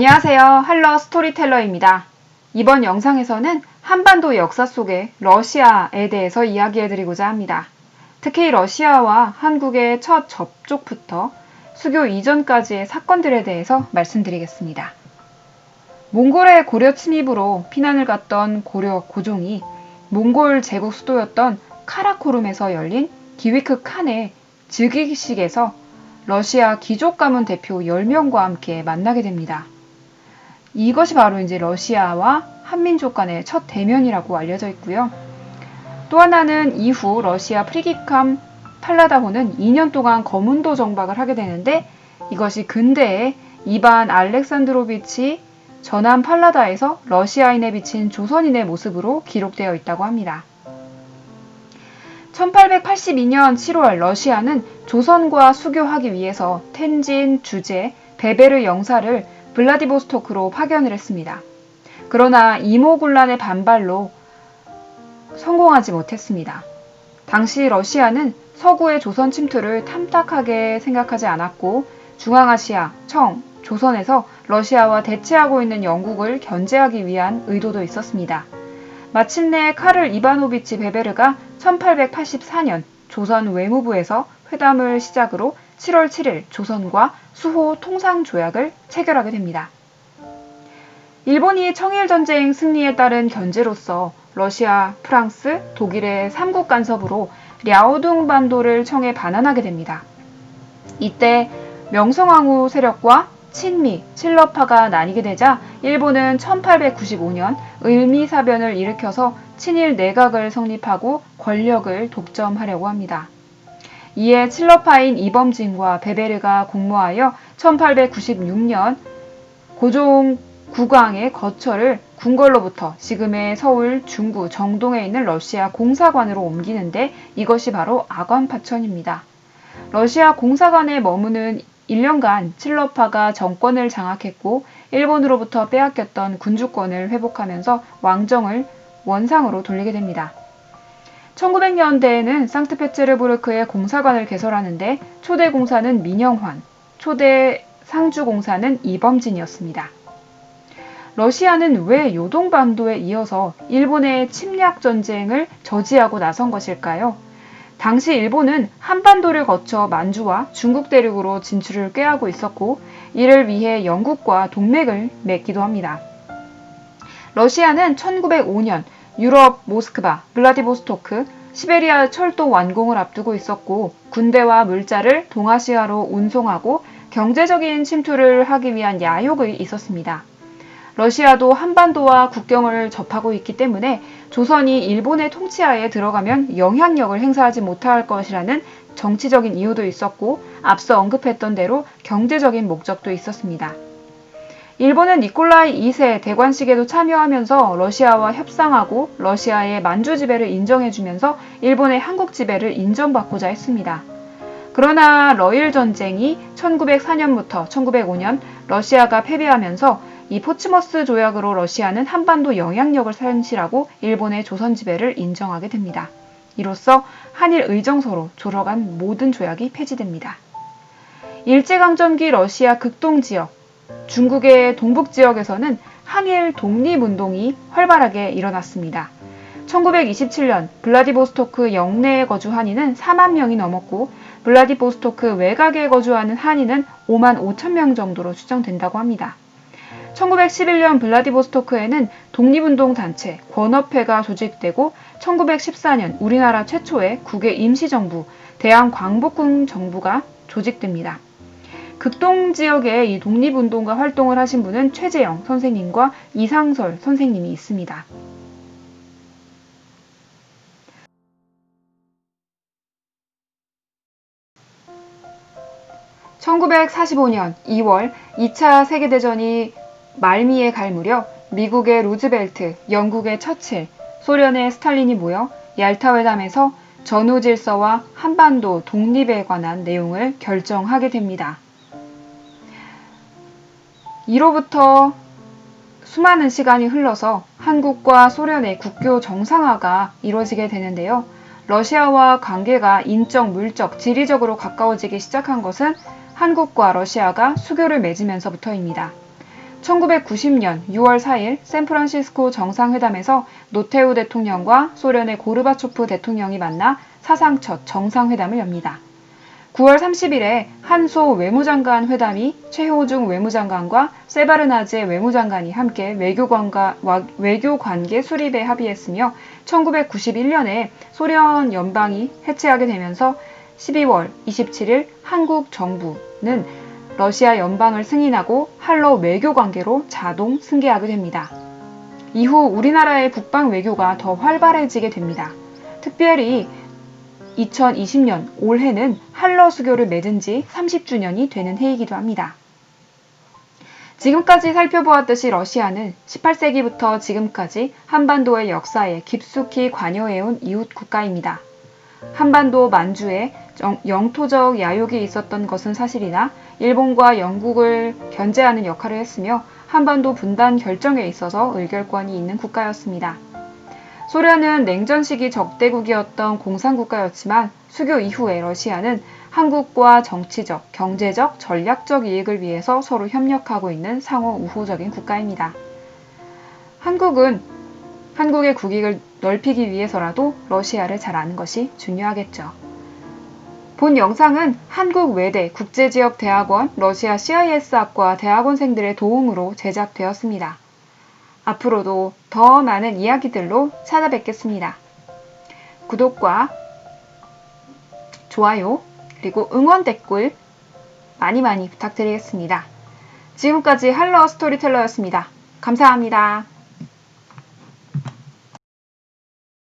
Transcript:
안녕하세요. 할러 스토리텔러입니다. 이번 영상에서는 한반도 역사 속의 러시아에 대해서 이야기해드리고자 합니다. 특히 러시아와 한국의 첫 접촉부터 수교 이전까지의 사건들에 대해서 말씀드리겠습니다. 몽골의 고려 침입으로 피난을 갔던 고려 고종이 몽골 제국 수도였던 카라코룸에서 열린 기위크 칸의 즉위식에서 러시아 귀족 가문 대표 10명과 함께 만나게 됩니다. 이것이 바로 이제 러시아와 한민족 간의 첫 대면이라고 알려져 있고요. 또 하나는 이후 러시아 프리기캄 팔라다호는 2년 동안 거문도 정박을 하게 되는데 이것이 근대에 이반 알렉산드로비치 전함 팔라다에서 러시아인에 비친 조선인의 모습으로 기록되어 있다고 합니다. 1882년 7월 러시아는 조선과 수교하기 위해서 텐진, 주제, 베베르 영사를 블라디보스토크로 파견을 했습니다. 그러나 이모군란의 반발로 성공하지 못했습니다. 당시 러시아는 서구의 조선 침투를 탐탁하게 생각하지 않았고 중앙아시아, 청, 조선에서 러시아와 대치하고 있는 영국을 견제하기 위한 의도도 있었습니다. 마침내 카를 이바노비치 베베르가 1884년 조선 외무부에서 회담을 시작으로 7월 7일 조선과 수호 통상조약을 체결하게 됩니다. 일본이 청일전쟁 승리에 따른 견제로서 러시아, 프랑스, 독일의 3국 간섭으로 랴오둥 반도를 청해 반환하게 됩니다. 이때 명성황후 세력과 친미, 칠러파가 나뉘게 되자 일본은 1895년 을미사변을 일으켜서 친일 내각을 성립하고 권력을 독점하려고 합니다. 이에 칠러파인 이범진과 베베르가 공모하여 1896년 고종 국왕의 거처를 궁궐로부터 지금의 서울 중구 정동에 있는 러시아 공사관으로 옮기는데 이것이 바로 아관파천입니다. 러시아 공사관에 머무는 1년간 칠러파가 정권을 장악했고 일본으로부터 빼앗겼던 군주권을 회복하면서 왕정을 원상으로 돌리게 됩니다. 1900년대에는 상트페테르부르크의 공사관을 개설하는데 초대 공사는 민영환, 초대 상주공사는 이범진이었습니다. 러시아는 왜 요동반도에 이어서 일본의 침략 전쟁을 저지하고 나선 것일까요? 당시 일본은 한반도를 거쳐 만주와 중국 대륙으로 진출을 꾀하고 있었고 이를 위해 영국과 동맹을 맺기도 합니다. 러시아는 1905년 유럽 모스크바, 블라디보스토크, 시베리아 철도 완공을 앞두고 있었고 군대와 물자를 동아시아로 운송하고 경제적인 침투를 하기 위한 야욕이 있었습니다. 러시아도 한반도와 국경을 접하고 있기 때문에 조선이 일본의 통치하에 들어가면 영향력을 행사하지 못할 것이라는 정치적인 이유도 있었고 앞서 언급했던 대로 경제적인 목적도 있었습니다. 일본은 니콜라이 2세 대관식에도 참여하면서 러시아와 협상하고 러시아의 만주 지배를 인정해주면서 일본의 한국 지배를 인정받고자 했습니다. 그러나 러일 전쟁이 1904년부터 1905년 러시아가 패배하면서 이 포츠머스 조약으로 러시아는 한반도 영향력을 상실하고 일본의 조선 지배를 인정하게 됩니다. 이로써 한일 의정서로 조러간 모든 조약이 폐지됩니다. 일제강점기 러시아 극동지역, 중국의 동북지역에서는 항일 독립운동이 활발하게 일어났습니다. 1927년 블라디보스토크 영내에 거주 한인은 4만 명이 넘었고 블라디보스토크 외곽에 거주하는 한인은 5만 5천 명 정도로 추정된다고 합니다. 1911년 블라디보스토크에는 독립운동 단체 권업회가 조직되고 1914년 우리나라 최초의 국외 임시정부 대한광복군 정부가 조직됩니다. 극동 지역에 이 독립운동가 활동을 하신 분은 최재영 선생님과 이상설 선생님이 있습니다. 1945년 2월 2차 세계대전이 말미에 갈 무렵 미국의 루즈벨트, 영국의 처칠, 소련의 스탈린이 모여 얄타회담에서 전후질서와 한반도 독립에 관한 내용을 결정하게 됩니다. 이로부터 수많은 시간이 흘러서 한국과 소련의 국교 정상화가 이루어지게 되는데요. 러시아와 관계가 인적, 물적, 지리적으로 가까워지기 시작한 것은 한국과 러시아가 수교를 맺으면서부터입니다. 1990년 6월 4일 샌프란시스코 정상회담에서 노태우 대통령과 소련의 고르바초프 대통령이 만나 사상 첫 정상회담을 엽니다. 9월 30일에 한소 외무장관 회담이 최호중 외무장관과 세바르나제 외무장관이 함께 외교관계 수립에 합의했으며 1991년에 소련 연방이 해체하게 되면서 12월 27일 한국 정부는 러시아 연방을 승인하고 한러 외교관계로 자동 승계하게 됩니다. 이후 우리나라의 북방 외교가 더 활발해지게 됩니다. 특별히 2020년 올해는 한러 수교를 맺은 지 30주년이 되는 해이기도 합니다. 지금까지 살펴보았듯이 러시아는 18세기부터 지금까지 한반도의 역사에 깊숙이 관여해온 이웃 국가입니다. 한반도 만주에 영토적 야욕이 있었던 것은 사실이나 일본과 영국을 견제하는 역할을 했으며 한반도 분단 결정에 있어서 의결권이 있는 국가였습니다. 소련은 냉전 시기 적대국이었던 공산국가였지만 수교 이후에 러시아는 한국과 정치적, 경제적, 전략적 이익을 위해서 서로 협력하고 있는 상호 우호적인 국가입니다. 한국의 국익을 넓히기 위해서라도 러시아를 잘 아는 것이 중요하겠죠. 본 영상은 한국외대 국제지역대학원 러시아 CIS학과 대학원생들의 도움으로 제작되었습니다. 앞으로도 더 많은 이야기들로 찾아뵙겠습니다. 구독과 좋아요 그리고 응원 댓글 많이 부탁드리겠습니다. 지금까지 할러 스토리텔러였습니다. 감사합니다.